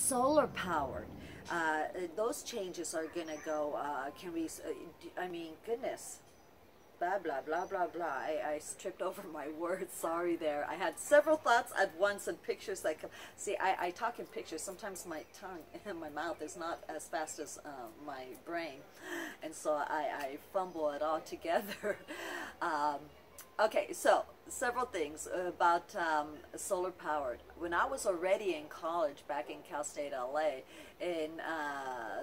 solar powered. Those changes are gonna go, I mean, goodness, blah, blah, blah, blah, blah. I tripped over my words, sorry there. I had several thoughts at once and pictures that come. See, I talk in pictures. Sometimes my tongue and my mouth is not as fast as my brain. And so I fumble it all together. Okay, so several things about solar powered. When I was already in college back in Cal State LA in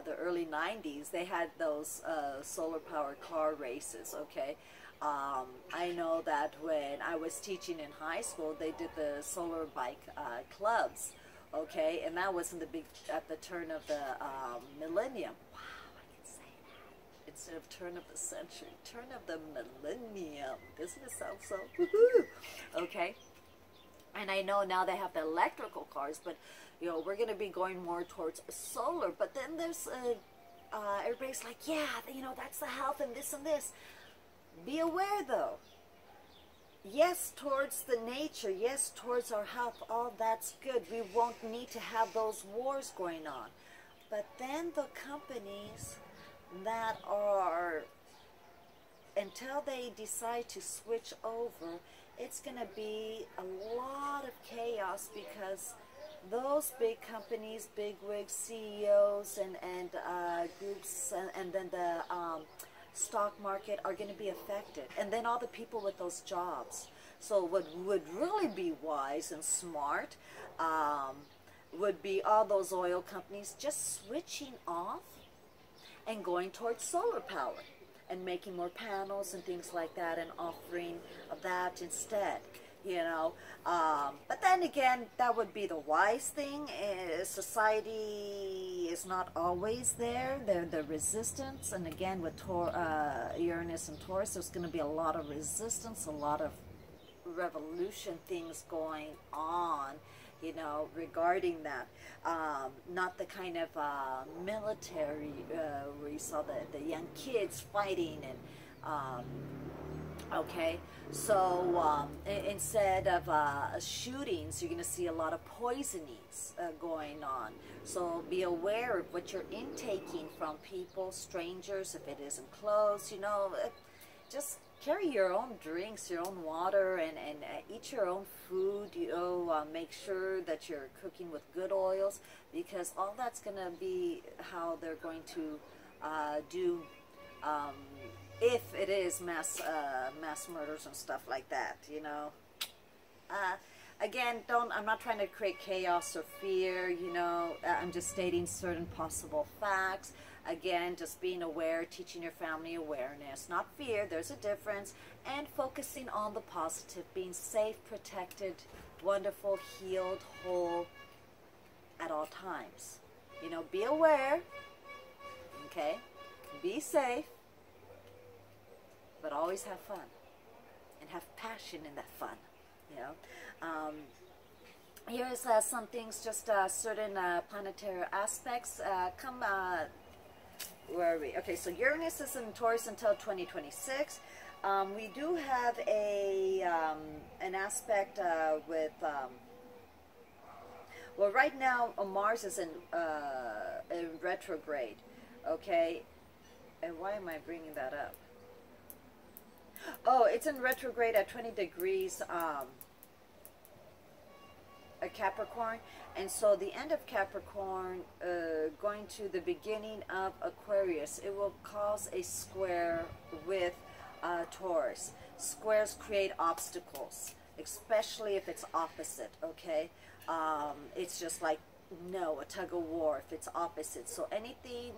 the early 90s, they had those solar powered car races, okay? I know that when I was teaching in high school, they did the solar bike clubs, okay? And that was in at the turn of the millennium. Instead of turn of the century, turn of the millennium. Doesn't it sound so? Woohoo! Okay. And I know now they have the electrical cars, but you know, we're going to be going more towards solar. But then there's everybody's like, yeah, you know, that's the health and this and this. Be aware though. Yes, towards the nature, yes, towards our health, all that's good. We won't need to have those wars going on. But then the companies that are, until they decide to switch over, it's going to be a lot of chaos, because those big companies, big wigs, CEOs and groups, and then the stock market are going to be affected, and then all the people with those jobs. So what would really be wise and smart would be all those oil companies just switching off and going towards solar power and making more panels and things like that and offering that instead, you know. But then again, that would be the wise thing. Society is not always there. The resistance, and again with Uranus and Taurus, there's going to be a lot of resistance, a lot of revolution things going on, you know, regarding that. Not the kind of military where you saw the young kids fighting and okay, so instead of shootings, you're going to see a lot of poisonings going on. So be aware of what you're intaking from people, strangers, if it isn't close, you know. Just carry your own drinks, your own water, and eat your own food. You know, make sure that you're cooking with good oils, because all that's going to be how they're going to do, if it is mass murders and stuff like that, you know. Again, I'm not trying to create chaos or fear, you know. I'm just stating certain possible facts. Again, just being aware, teaching your family awareness, not fear, there's a difference, and focusing on the positive, being safe, protected, wonderful, healed, whole at all times. You know, be aware, okay, be safe, but always have fun, and have passion in that fun, you know. Here's some things, just certain planetary aspects where are we? Okay, so Uranus is in Taurus until 2026. We do have an aspect with, well, right now Mars is in retrograde, okay? And why am I bringing that up? Oh, it's in retrograde at 20 degrees a Capricorn, and so the end of Capricorn going to the beginning of Aquarius, it will cause a square with Taurus. Squares create obstacles, especially if it's opposite, okay? It's just like, no, a tug of war if it's opposite. So anything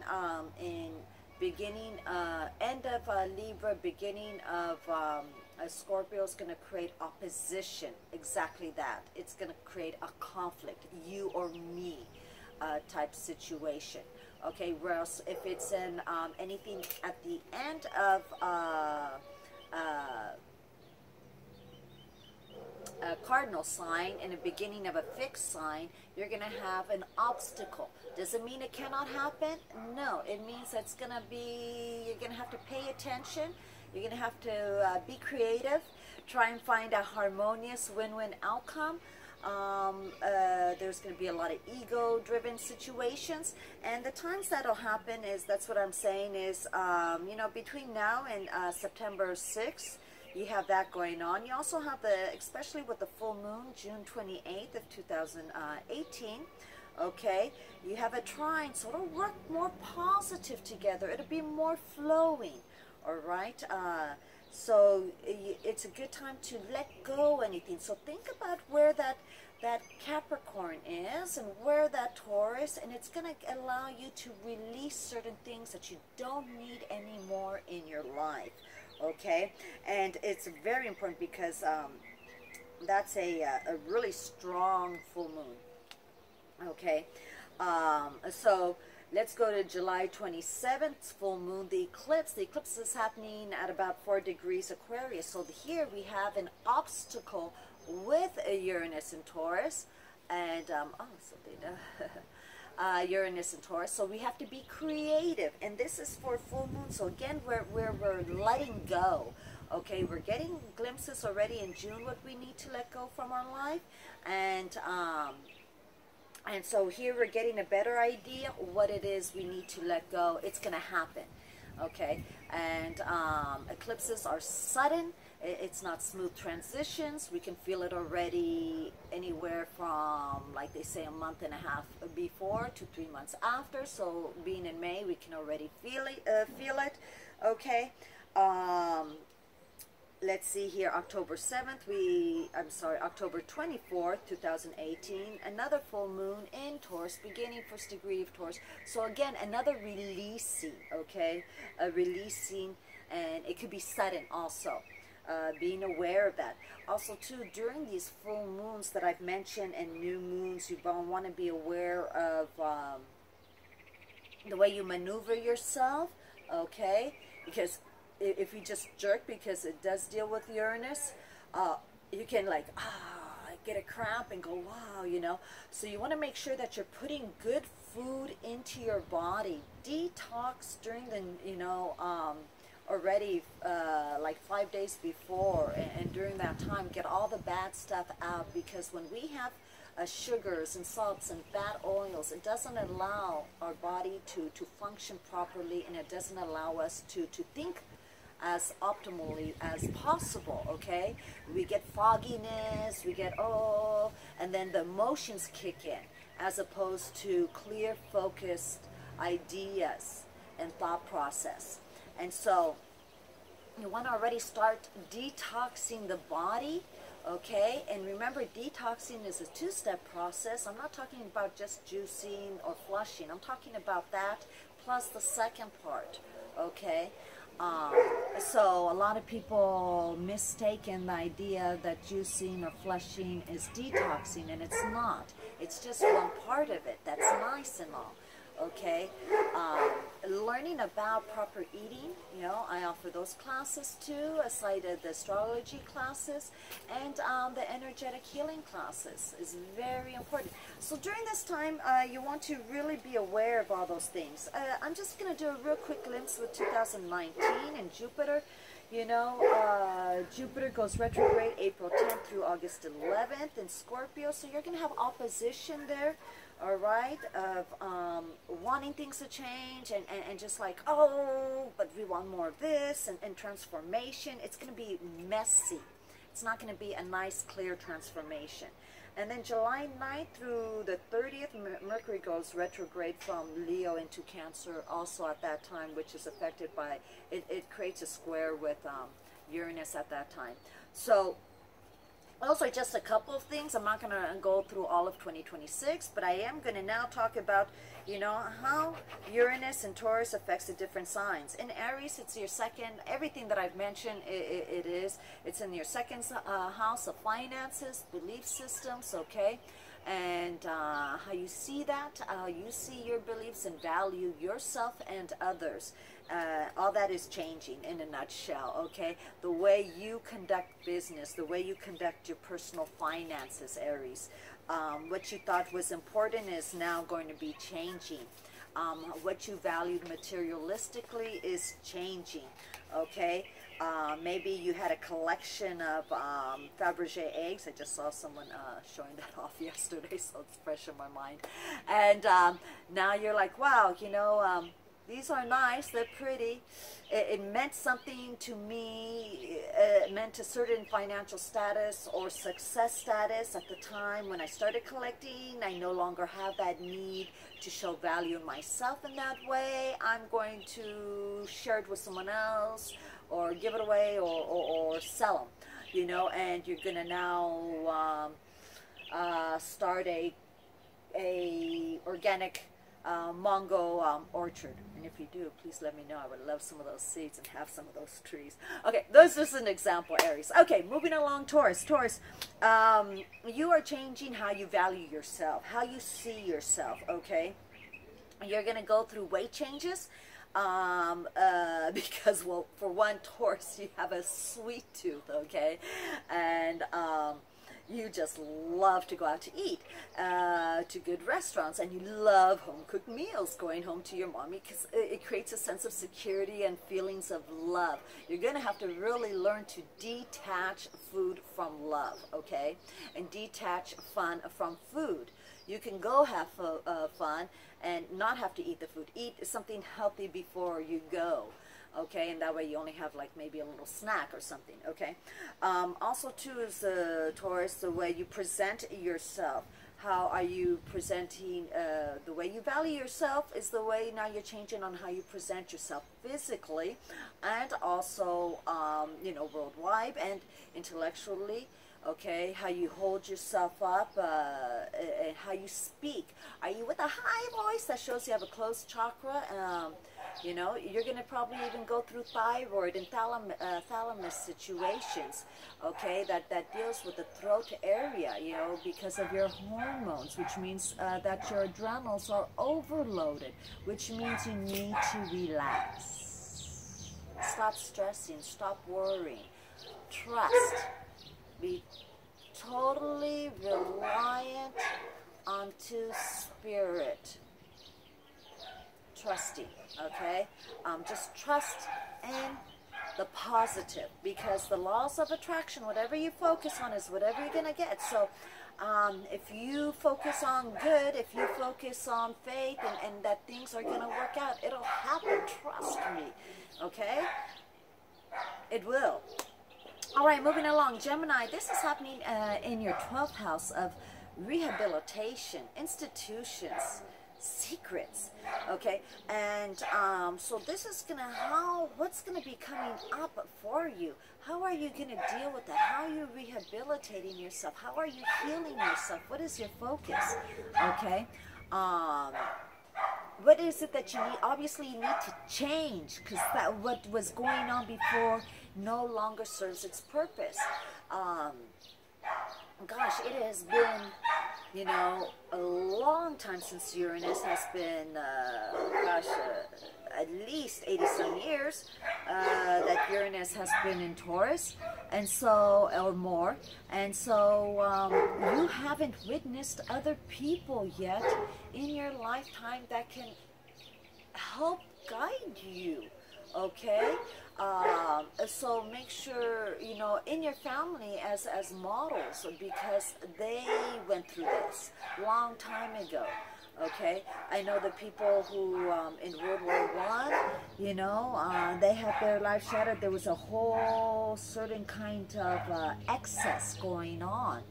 in beginning, end of Libra, beginning of Scorpio is going to create opposition, exactly that. It's going to create a conflict, you or me type situation. Okay, whereas if it's in anything at the end of a cardinal sign and the beginning of a fixed sign, you're going to have an obstacle. Does it mean it cannot happen? No, it means it's going to be, you're going to have to pay attention. You're going to have to be creative, try and find a harmonious win-win outcome. There's going to be a lot of ego-driven situations, and the times that'll happen is, that's what I'm saying is, you know, between now and September 6th, you have that going on. You also have especially with the full moon, June 28th of 2018, okay, you have a trine, so it'll work more positive together. It'll be more flowing, all right? So it's a good time to let go anything. So think about where that Capricorn is and where that Taurus, and it's going to allow you to release certain things that you don't need anymore in your life, okay? And it's very important because that's a really strong full moon, okay? So let's go to July 27th, full moon, the eclipse. The eclipse is happening at about 4 degrees Aquarius. So here we have an obstacle with a Uranus and Taurus, and Uranus and Taurus. So we have to be creative, and this is for full moon. So again, we're letting go. Okay, we're getting glimpses already in June what we need to let go from our life, and so here we're getting a better idea what it is we need to let go. It's going to happen, okay? And eclipses are sudden. It's not smooth transitions. We can feel it already anywhere from, like they say, a month and a half before to 3 months after. So being in May, we can already feel it, okay? Let's see here, October 7th, October 24th, 2018, another full moon in Taurus, beginning 1st degree of Taurus. So again, another releasing, okay? A releasing, and it could be sudden also. Being aware of that. Also, too, during these full moons that I've mentioned and new moons, you want to be aware of the way you maneuver yourself, okay? Because if you just jerk, because it does deal with Uranus, you can like, get a cramp and go, wow, you know. So you want to make sure that you're putting good food into your body. Detox during the, you know, already like 5 days before, and during that time, get all the bad stuff out, because when we have sugars and salts and bad oils, it doesn't allow our body to function properly, and it doesn't allow us to think as optimally as possible, okay? We get fogginess, we get, and then the emotions kick in, as opposed to clear, focused ideas and thought process. And so you want to already start detoxing the body, okay? And remember, detoxing is a two-step process. I'm not talking about just juicing or flushing. I'm talking about that plus the second part, okay? So a lot of people mistaken the idea that juicing or flushing is detoxing, and it's not. It's just one part of it. That's nice and all, okay? Learning about proper eating, you know, I offer those classes too, aside of the astrology classes, and the energetic healing classes is very important. So during this time, you want to really be aware of all those things. I'm just going to do a real quick glimpse with 2019 and Jupiter. You know, Jupiter goes retrograde April 10th through August 11th in Scorpio, so you're going to have opposition there, all right, of wanting things to change and just like, but we want more of this, and transformation. It's going to be messy. It's not going to be a nice, clear transformation. And then July 9th through the 30th, Mercury goes retrograde from Leo into Cancer also at that time, which is affected by, it creates a square with Uranus at that time. So those are just a couple of things. I'm not going to go through all of 2026, but I am going to now talk about, you know, how Uranus and Taurus affects the different signs. In Aries, it's your second, everything that I've mentioned, it's in your second house of finances, belief systems, okay? And how you see that, you see your beliefs and value yourself and others. All that is changing in a nutshell, okay? The way you conduct business, the way you conduct your personal finances, Aries. What you thought was important is now going to be changing. What you valued materialistically is changing, okay? Maybe you had a collection of Fabergé eggs. I just saw someone showing that off yesterday, so it's fresh in my mind. And now you're like, wow, you know, these are nice, they're pretty. It meant something to me. It meant a certain financial status or success status at the time when I started collecting. I no longer have that need to show value in myself in that way. I'm going to share it with someone else, or give it away, or sell them, you know. And you're gonna now start a organic mango orchard. And if you do, please let me know. I would love some of those seeds and have some of those trees. Okay, this is an example, Aries. Okay, moving along, Taurus. Taurus, you are changing how you value yourself, how you see yourself, okay? You're going to go through weight changes. Because, well, for one, Taurus, you have a sweet tooth, okay? And you just love to go out to eat, to good restaurants, and you love home-cooked meals, going home to your mommy, because it creates a sense of security and feelings of love. You're going to have to really learn to detach food from love, okay? And detach fun from food. You can go have fun and not have to eat the food. Eat something healthy before you go. Okay, and that way you only have like maybe a little snack or something, okay? Also, too, is Taurus, the way you present yourself. How are you presenting? The way you value yourself is the way now you're changing on how you present yourself physically, and also, you know, worldwide and intellectually. Okay, how you hold yourself up, and how you speak. Are you with a high voice? That shows you have a closed chakra. You know, you're going to probably even go through thyroid and thalamus situations, okay, that deals with the throat area, you know, because of your hormones, which means that your adrenals are overloaded, which means you need to relax. Stop stressing, stop worrying, trust. Be totally reliant onto spirit. Trusting, okay? Just trust in the positive, because the laws of attraction, whatever you focus on is whatever you're going to get. So if you focus on good, if you focus on faith and that things are going to work out, it'll happen. Trust me, okay? It will. All right, moving along, Gemini, this is happening in your 12th house of rehabilitation, institutions, secrets, okay? And so this is gonna, what's gonna be coming up for you? How are you gonna deal with that? How are you rehabilitating yourself? How are you healing yourself? What is your focus, okay? What is it that you need? Obviously, you need to change, because that what was going on before no longer serves its purpose. Gosh, it has been, you know, a long time since Uranus has been, at least 80-some years that Uranus has been in Taurus, and so, or more, and so you haven't witnessed other people yet in your lifetime that can help guide you, okay? So make sure, you know, in your family as models, because they went through this long time ago, okay? I know the people who in World War I, you know, they had their life shattered. There was a whole certain kind of excess going on.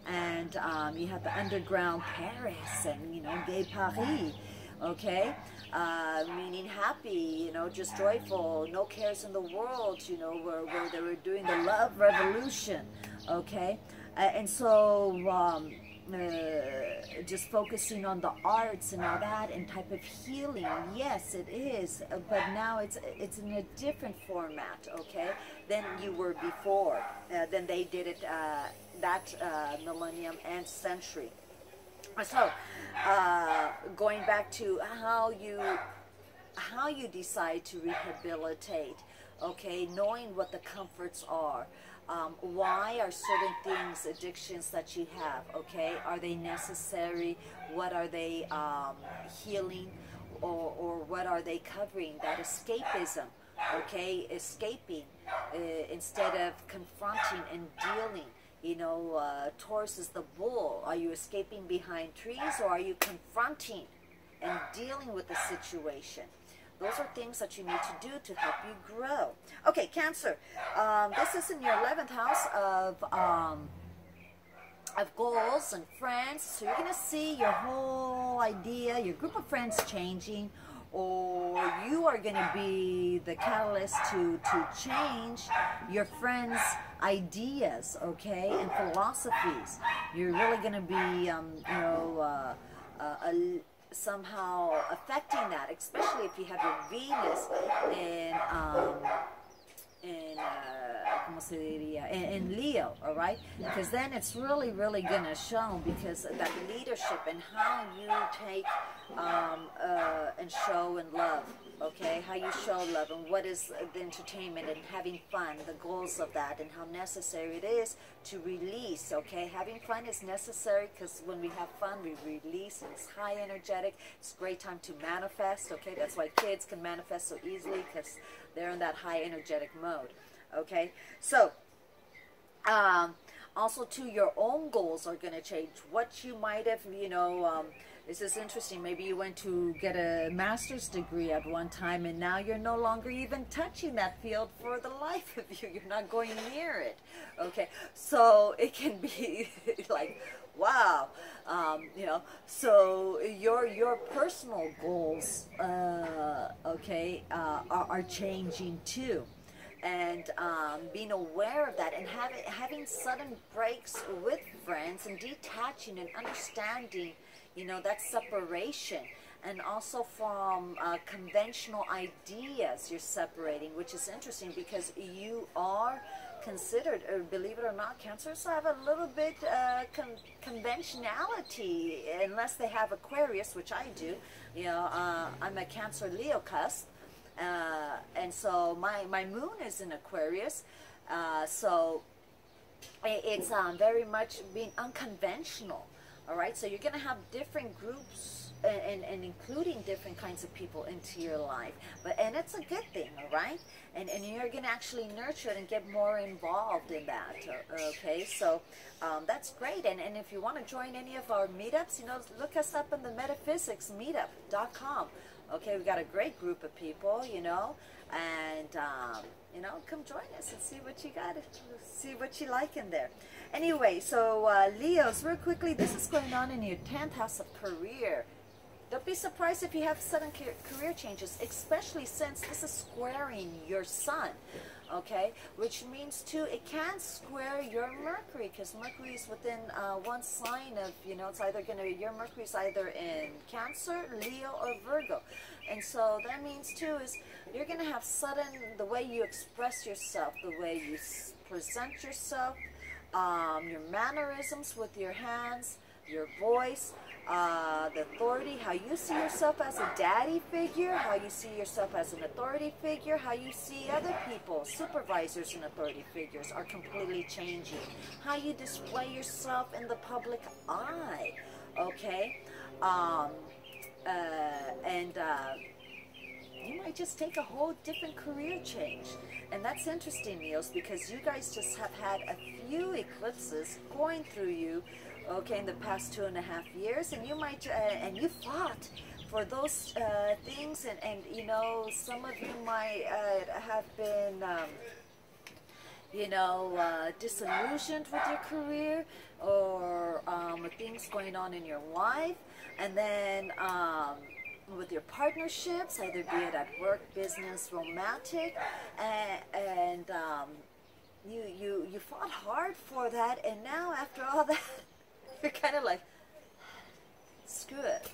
And you had the underground Paris and, you know, Gay Paris, okay? Meaning happy, you know, just joyful, no cares in the world, you know, where they were doing the love revolution, okay? And so just focusing on the arts and all that and type of healing, yes, it is, but now it's in a different format, okay, than you were before, than they did it that millennium and century. So, going back to how you decide to rehabilitate, okay, knowing what the comforts are. Why are certain things addictions that you have, okay? Are they necessary? What are they healing? Or what are they covering? That escapism, okay, escaping instead of confronting and dealing. You know, Taurus is the bull. Are you escaping behind trees, or are you confronting and dealing with the situation? Those are things that you need to do to help you grow. Okay, Cancer. This is in your 11th house of goals and friends. So you're going to see your whole idea, your group of friends changing, or you are going to be the catalyst to change your friends' ideas, okay, and philosophies. You're really going to be, somehow affecting that, especially if you have your Venus in Leo, all right? Because then it's really going to show, because of that leadership and how you take and show and love, okay? How you show love, and what is the entertainment and having fun, the goals of that, and how necessary it is to release, okay? Having fun is necessary, because when we have fun, we release, and it's high energetic. It's a great time to manifest, okay? That's why kids can manifest so easily, because they're in that high energetic mode. Okay, so also too, your own goals are going to change. What you might have, this is interesting. Maybe you went to get a master's degree at one time, and now you're no longer even touching that field for the life of you. You're not going near it. Okay, so it can be like, wow, so your personal goals, okay, are changing too. And being aware of that, and having sudden breaks with friends, and detaching and understanding, that separation, and also from conventional ideas you're separating, which is interesting, because you are considered, believe it or not, Cancers have a little bit conventionality, unless they have Aquarius, which I do. I'm a Cancer Leo cusp. And so my moon is in Aquarius, so it's very much being unconventional, all right? So you're going to have different groups and including different kinds of people into your life, and it's a good thing, all right? And you're going to actually nurture it and get more involved in that, okay? So that's great. And if you want to join any of our meetups, look us up in the metaphysicsmeetup.com. Okay, we've got a great group of people, and, come join us and see what you got, see what you like in there. Anyway, so Leos, real quickly, this is going on in your 10th house of career. Don't be surprised if you have sudden career changes, especially since this is squaring your sun. Okay, which means too, it can square your Mercury, because Mercury is within one sign of, it's either going to be, your Mercury is either in Cancer, Leo, or Virgo. And so that means too is you're going to have sudden, the way you express yourself, the way you present yourself, your mannerisms with your hands, your voice, the authority, how you see yourself as a daddy figure, how you see yourself as an authority figure, how you see other people, supervisors and authority figures, are completely changing. How you display yourself in the public eye, okay? You might just take a whole different career change. And that's interesting, Leos, because you guys just have had a few eclipses going through you, okay, in the past 2.5 years, and you might, and you fought for those things, and some of you might have been, disillusioned with your career, or with things going on in your life, and then with your partnerships, either be it at work, business, romantic, and you fought hard for that, and now after all that, you're kind of like, screw it.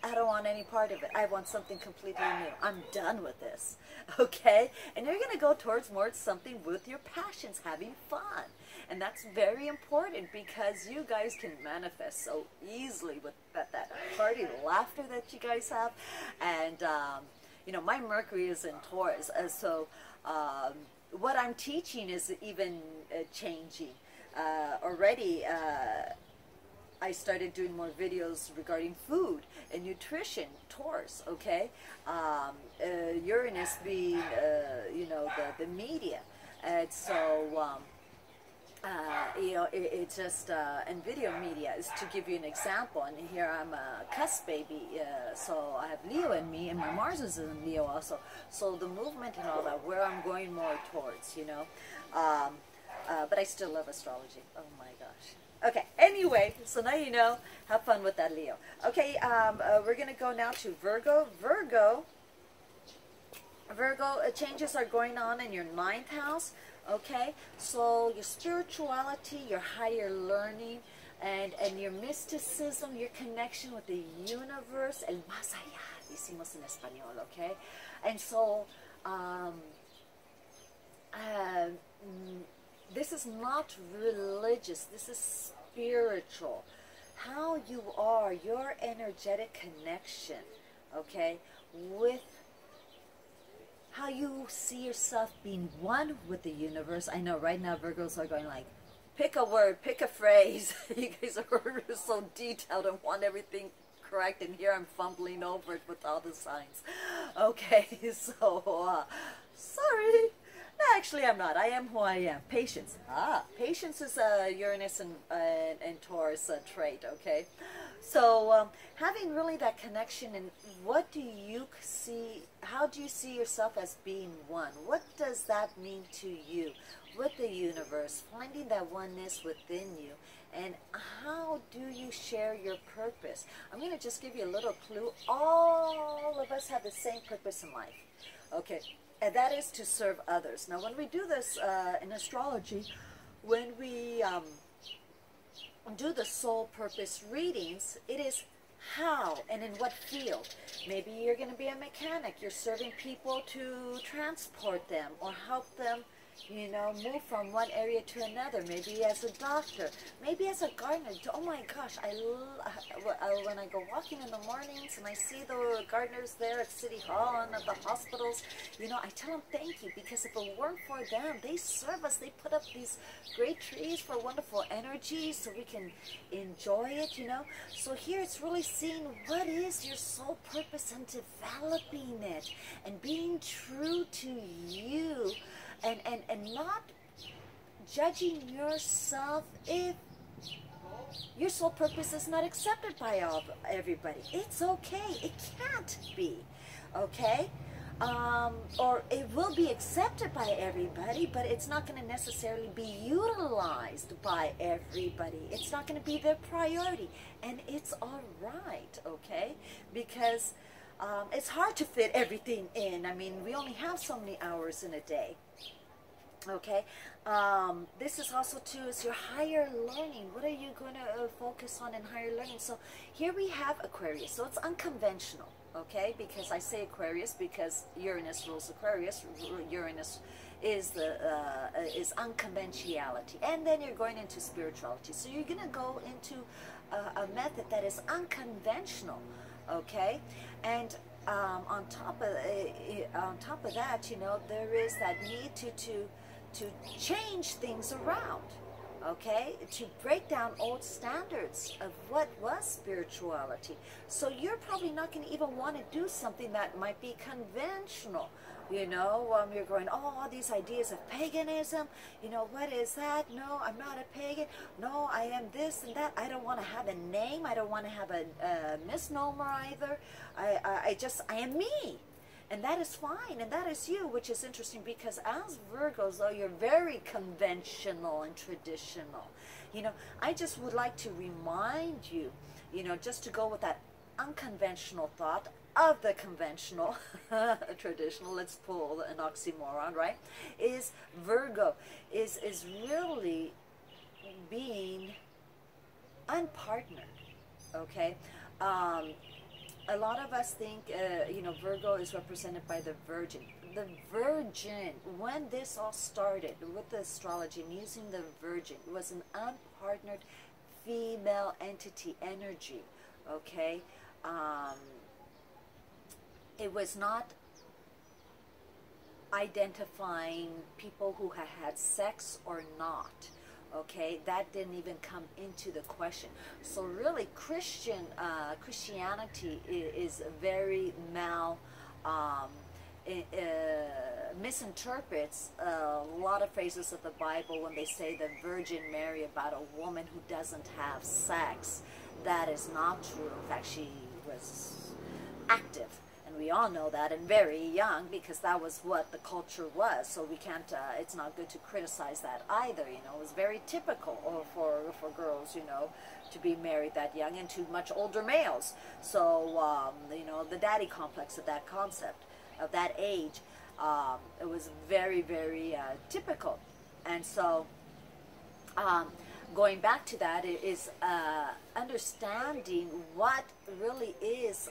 I don't want any part of it. I want something completely new. I'm done with this, okay? And you're going to go towards more something with your passions, having fun. And that's very important, because you guys can manifest so easily with that hearty laughter that you guys have. And, my Mercury is in Taurus. So what I'm teaching is even changing. Already, I started doing more videos regarding food and nutrition, Taurus, okay? Uranus being, you know, the media. And so, you know, it's just, and video media is to give you an example. And here I'm a cusp baby, so I have Leo in me, and my Mars is in Leo also. So the movement and all that, where I'm going more towards, you know. But I still love astrology. Oh my gosh. Okay, anyway, so now you know. Have fun with that, Leo. Okay, we're going to go now to Virgo. Virgo, changes are going on in your 9th house. Okay, so your spirituality, your higher learning, and your mysticism, your connection with the universe, el más allá, decimos en español, okay? And so, this is not religious, this is spiritual. How you are, your energetic connection, okay, with how you see yourself being one with the universe. I know right now Virgos are going like, pick a word, pick a phrase. You guys are so detailed and want everything correct, and here I'm fumbling over it with all the signs. Okay, so, sorry. No, actually I'm not. I am who I am. Patience. Patience is a Uranus and Taurus trait, okay? So, having really that connection, and what do you see, how do you see yourself as being one? What does that mean to you with the universe? Finding that oneness within you, and how do you share your purpose? I'm going to just give you a little clue. All of us have the same purpose in life, okay? And that is to serve others. Now, when we do this in astrology, when we do the soul purpose readings, it is how and in what field. Maybe you're going to be a mechanic. You're serving people to transport them or help them, you know, move from one area to another. Maybe as a doctor, maybe as a gardener. Oh my gosh, when I go walking in the mornings and I see the gardeners there at City Hall and at the hospitals, you know, I tell them thank you, because if it weren't for them, they serve us. They put up these great trees for wonderful energy so we can enjoy it, you know. So here it's really seeing what is your soul purpose and developing it and being true to you. And not judging yourself if your soul purpose is not accepted by everybody. It's okay. It can't be, okay? Or it will be accepted by everybody, but it's not going to necessarily be utilized by everybody. It's not going to be their priority, and it's all right, okay? Because it's hard to fit everything in. I mean, we only have so many hours in a day. Okay, this is also too is your higher learning. What are you going to focus on in higher learning? So here we have Aquarius. So it's unconventional. Okay, because I say Aquarius because Uranus rules Aquarius. Uranus is is unconventionality, and then you're going into spirituality. So you're going to go into a method that is unconventional. Okay, and on top of that, you know, there is that need to change things around, okay, to break down old standards of what was spirituality. So you're probably not going to even want to do something that might be conventional. You know, you're going, oh, all these ideas of paganism, you know, what is that? No, I'm not a pagan. No, I am this and that. I don't want to have a name. I don't want to have a misnomer either. I am me. And that is fine, and that is you, which is interesting because as Virgos, though, you're very conventional and traditional. You know, I just would like to remind you, you know, just to go with that unconventional thought of the conventional, traditional, let's pull an oxymoron, right, is Virgo is really being unpartnered, okay? A lot of us think, you know, Virgo is represented by the Virgin. The Virgin, when this all started with the astrology and using the Virgin, it was an unpartnered female entity energy, okay? It was not identifying people who had sex or not, Okay, that didn't even come into the question. So really, Christianity is very um, misinterprets a lot of phrases of the Bible when they say the Virgin Mary about a woman who doesn't have sex. That is not true. In fact, she was active, and we all know that, and very young, because that was what the culture was. So we can't, it's not good to criticize that either. You know, it was very typical for girls, you know, to be married that young, and to much older males. So you know, the daddy complex of that concept, of that age, it was very, very typical. And so going back to that is understanding what really is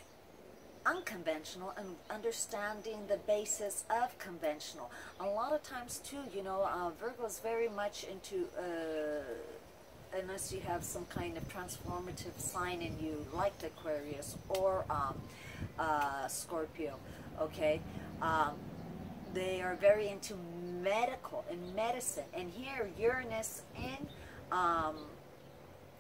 unconventional and understanding the basis of conventional. A lot of times too, you know, Virgo is very much into, unless you have some kind of transformative sign in you, like Aquarius or Scorpio, okay? They are very into medical and medicine. And here, Uranus in,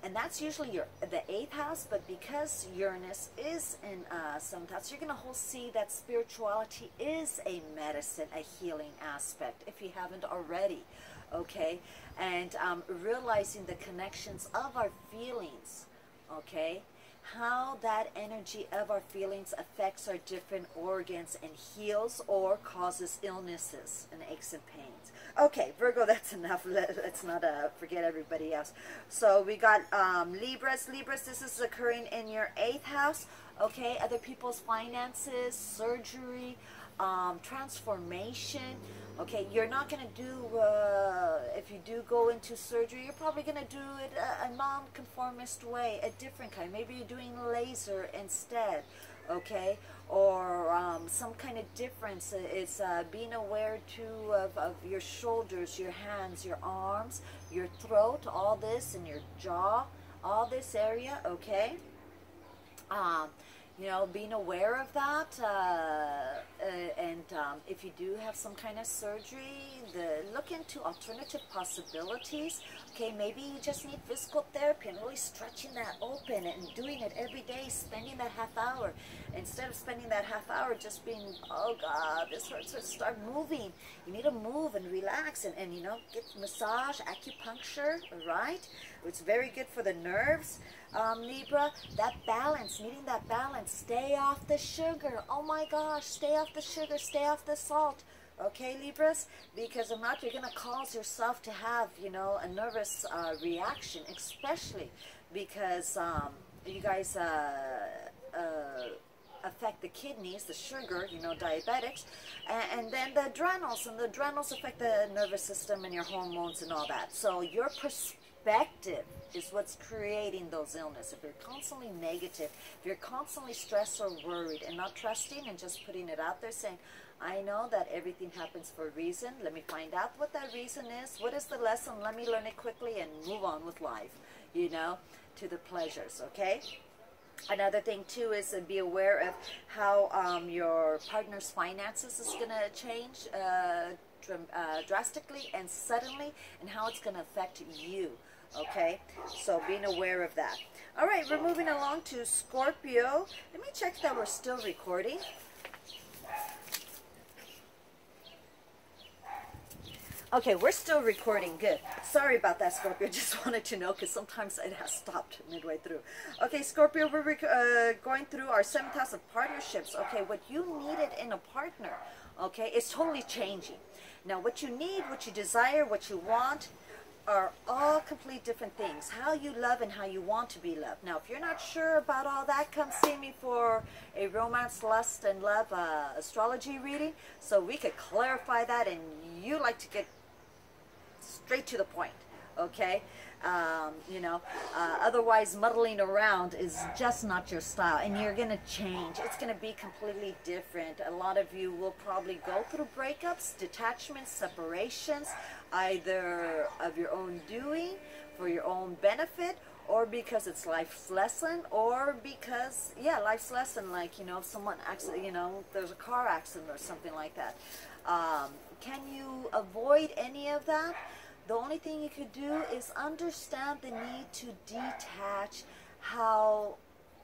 and that's usually the 8th house, but because Uranus is in 7th house, you're going to see that spirituality is a medicine, a healing aspect, if you haven't already, okay? And realizing the connections of our feelings, okay? How that energy of our feelings affects our different organs and heals or causes illnesses and aches and pains. Okay, Virgo, that's enough. Let's not forget everybody else. So we got Libras. Libras, this is occurring in your 8th house. Okay, other people's finances, surgery, transformation. Okay, you're not going to do, if you do go into surgery, you're probably going to do it a non-conformist way, a different kind. Maybe you're doing laser instead, okay? Or some kind of difference. It's being aware too of your shoulders, your hands, your arms, your throat, all this, and your jaw, all this area, okay? You know, being aware of that, and if you do have some kind of surgery, look into alternative possibilities. Okay, maybe you just need physical therapy and really stretching that open and doing it every day, spending that half hour. Instead of spending that half hour just being, oh God, this hurts, so start moving. You need to move and relax and you know, get massage, acupuncture, right? It's very good for the nerves. Libra, that balance, needing that balance. Stay off the sugar. Oh my gosh, stay off the sugar, stay off the salt. Okay, Libras? Because if not, you're going to cause yourself to have, you know, a nervous reaction, especially because you guys affect the kidneys, the sugar, you know, diabetics, and then the adrenals, and the adrenals affect the nervous system and your hormones and all that. So your perspective is what's creating those illnesses. If you're constantly negative, if you're constantly stressed or worried and not trusting and just putting it out there saying, I know that everything happens for a reason. Let me find out what that reason is. What is the lesson? Let me learn it quickly and move on with life, you know, to the pleasures, okay? Another thing too is to be aware of how your partner's finances is going to change drastically and suddenly, and how it's going to affect you. Okay, so being aware of that. All right, we're moving along to Scorpio. Let me check that we're still recording. Okay, we're still recording. Good. Sorry about that, Scorpio. Just wanted to know because sometimes it has stopped midway through. Okay, Scorpio, we're going through our 7th house of partnerships. Okay, what you needed in a partner, okay, is totally changing. Now, what you need, what you desire, what you want are all complete different things. How you love and how you want to be loved. Now, if you're not sure about all that, come see me for a romance, lust, and love astrology reading so we could clarify that, and you like to get straight to the point, okay? You know, otherwise muddling around is just not your style, and you're going to change. It's going to be completely different. A lot of you will probably go through breakups, detachments, separations, either of your own doing, for your own benefit, or because it's life's lesson, or because, yeah, life's lesson, like, you know, if someone accident, you know, there's a car accident or something like that. Can you avoid any of that? The only thing you could do is understand the need to detach, how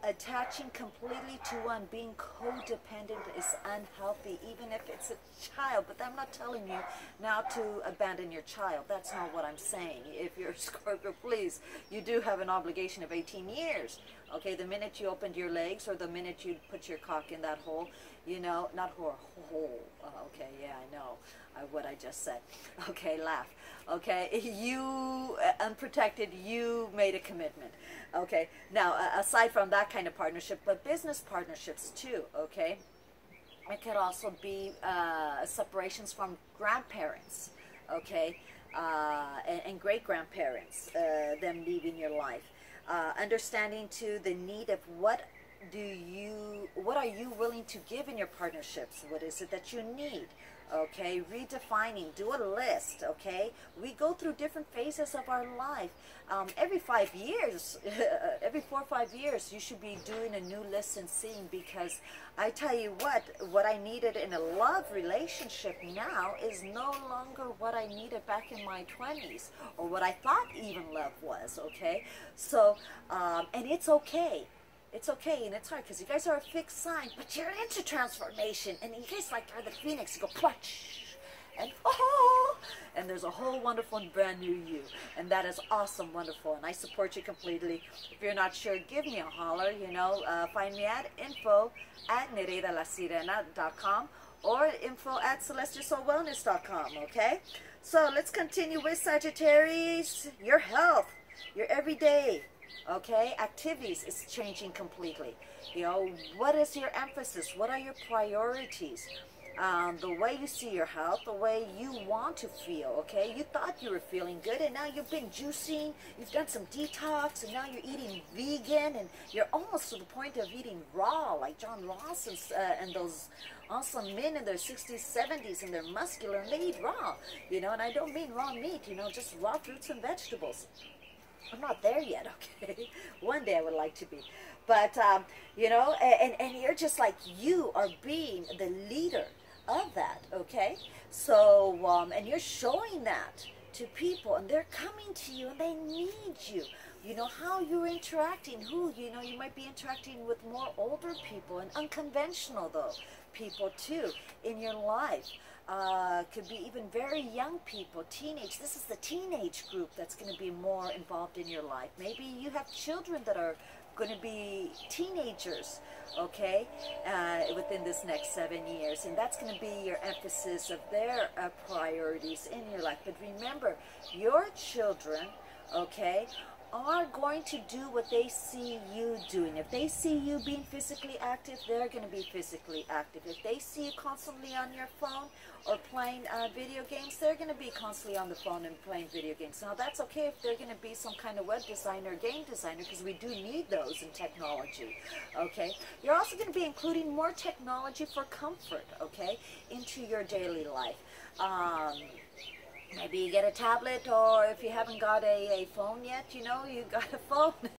attaching completely to one, being codependent is unhealthy, even if it's a child. But I'm not telling you now to abandon your child. That's not what I'm saying. If you're a Scorpio, please, you do have an obligation of 18 years. Okay, the minute you opened your legs or the minute you put your cock in that hole, you know, not hole. Okay, yeah, I know what I just said. Okay, laugh. Okay, you, unprotected, you made a commitment. Okay, now, aside from that kind of partnership, but business partnerships too, okay? It could also be separations from grandparents, okay? And great-grandparents, them leaving your life. Understanding too the need of what are you willing to give in your partnerships? What is it that you need? Okay, redefining, do a list, okay? We go through different phases of our life. Every 5 years, every 4 or 5 years, you should be doing a new list and seeing, because I tell you what I needed in a love relationship now is no longer what I needed back in my 20s, or what I thought even love was, okay? So, and it's okay. It's okay, and it's hard, because you guys are a fixed sign, but you're into transformation, and you guys like are the phoenix. You go plunge, and oh, and there's a whole wonderful and brand new you, and that is awesome, wonderful, and I support you completely. If you're not sure, give me a holler, you know, find me at info@nereidalasirena.com or info@celestialsoulwellness.com, okay? So let's continue with Sagittarius. Your health, your everyday, okay, activities is changing completely. You know, what is your emphasis? What are your priorities? The way you see your health, the way you want to feel, okay? You thought you were feeling good, and now you've been juicing, you've done some detox, and now you're eating vegan, and you're almost to the point of eating raw, like John Ross and those awesome men in their 60s, 70s, and they're muscular, and they eat raw, you know, and I don't mean raw meat, you know, just raw fruits and vegetables. I'm not there yet, okay? One day I would like to be. But, you know, and you're just like, you are being the leader of that, okay? So, and you're showing that to people, and they're coming to you, and they need you. You know, how you're interacting, you know, you might be interacting with more older people, and unconventional, though, people, too, in your life. Could be even very young people, teenage. This is the teenage group that's going to be more involved in your life. Maybe you have children that are going to be teenagers, okay, within this next 7 years. And that's going to be your emphasis of their priorities in your life. But remember, your children, okay, are going to do what they see you doing. If they see you being physically active, they're going to be physically active. If they see you constantly on your phone or playing video games, they're going to be constantly on the phone and playing video games. Now, that's okay if they're going to be some kind of web designer, game designer, because we do need those in technology, okay? You're also going to be including more technology for comfort, okay, into your daily life. Maybe you get a tablet, or if you haven't got a phone yet, you know, you got a phone.